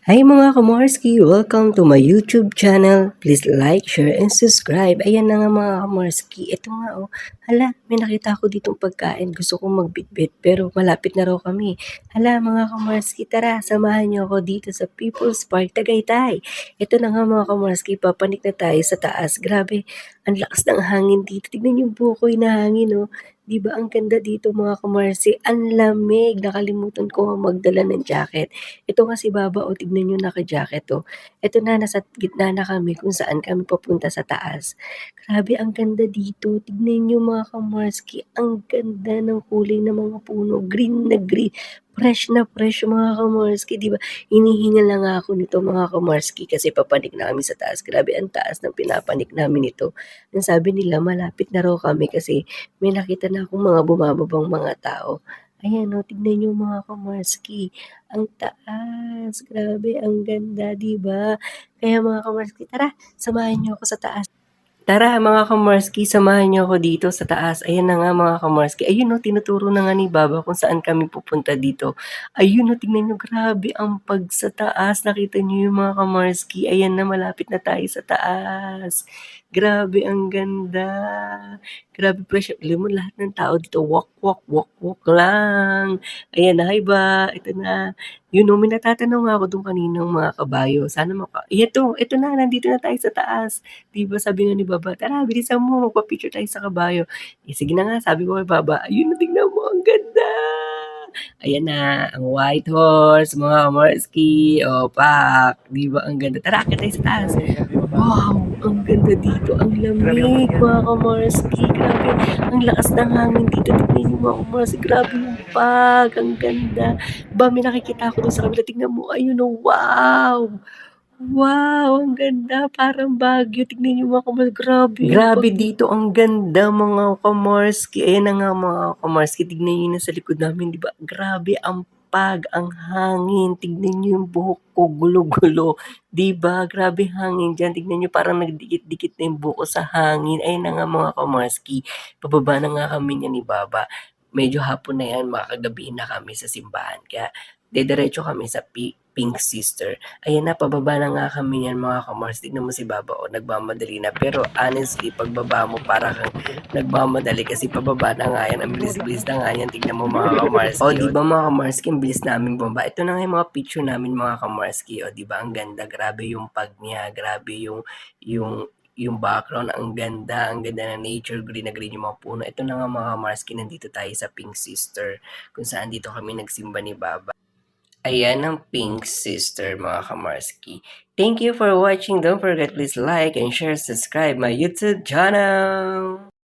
Hi mga kamorski! Welcome to my YouTube channel. Please like, share, and subscribe. Ayan na nga mga kamorski. Ito nga oh. Hala, may nakita ako ditong pagkain. Gusto kong magbitbit pero malapit na raw kami. Hala mga kamorski, tara, samahan niyo ako dito sa People's Park Tagaytay. Ito na nga mga kamorski, papanik na tayo sa taas. Grabe, ang lakas ng hangin dito. Tignan yung bukoy na hangin oh. Di ba ang ganda dito mga kamarsi? Ang lamig. Nakalimutan ko nga magdala ng jacket. Ito nga si Baba, o tignan niyo naka-jacket oh. Ito na, nasa gitna na kami kung saan kami papunta sa taas. Grabe, ang ganda dito. Tignan niyo mga kamarski, ang ganda ng kulay ng mga puno. Green na green. Fresh na fresh mga kamarski, di ba? Hinihinga lang nga ako nito mga kamarski kasi papanik na kami sa taas. Grabe, ang taas ng pinapanik namin ito. Ang sabi nila, malapit na raw kami kasi may nakita na akong mga bumababang mga tao. Ayan o, tignan niyo mga kamarski. Ang taas, grabe, ang ganda, 'di ba? Kaya mga kamarski, tara, samahan niyo ako sa taas. Tara mga kamarski, samahan niyo ako dito sa taas. Ayan na nga mga kamarski. Ayun no, tinuturo na nga ni Baba kung saan kami pupunta dito. Ayun no, tingnan niyo, grabe ang pag sa taas. Nakita niyo yung mga kamarski. Ayan na, malapit na tayo sa taas. Grabe, ang ganda. Grabe, fresh. Alam mo, lahat ng tao dito, walk, walk, walk, walk lang. Ayan na, hi ba? Ito na. Yun no, may natatanong nga ako doon kaninang mga kabayo. Sana ito na, nandito na tayo sa taas. 'Di ba sabi nga ni Baba, "Tara bilisan mo, magpa-picture tayo sa kabayo." Eh, sige na nga, sabi ko kay Baba, ayun na, tignan mo ang ganda. Ayan na, ang white horse mga kamarski, o pak, 'di ba ang ganda. Tara, akyat tayo sa taas. Wow, ang ganda dito, ang lamig mga kamarski, grabe, ang lakas ng hangin dito. Tignan niyo mga kamarski, grabe yung pag, ang ganda. Ba, may nakikita ako dun sa kabila, tignan mo, ayun oh, wow! Wow, ang ganda, parang Baguio. Tignan niyo mga kamarski, grabe yung Grabe dito, ang ganda mga kamarski. Ayan na nga mga kamarski, tignan niyo na sa likod namin, 'di ba? Grabe ang ang hangin. Tignan niyo yung buhok ko, gulo-gulo. 'Di ba? Grabe hangin diyan. Tignan niyo, parang nagdikit-dikit na yung buhok ko sa hangin. Ayan na nga mga kamarski, pababa na nga kami niyan ni Baba. Medyo hapon na yan, makakagabihin na kami sa simbahan. Kaya dediretso kami sa Pink Sister. Ayan na, pababa na nga kami niyan mga kamars. Tignan mo si Baba, o nagmamadali na. Pero honestly, pagbaba mo, para kang nagmamadali kasi pababa na nga yan. Ang bilis-bilis na nga yan. Tignan mo mga kamarski. O, di ba mga kamarski, ang bilis namin bumaba. Ito na nga yung mga picture namin mga kamarski. O, di ba, ang ganda. Grabe yung pag niya. Grabe yung background, ang ganda ng nature, green na green yung mga puno. Ito na nga mga kamarski, nandito tayo sa Pink Sister, kung saan dito kami nagsimba ni Baba. Ayan ang Pink Sister mga kamarski. Thank you for watching. Don't forget, please like and share, subscribe my YouTube channel.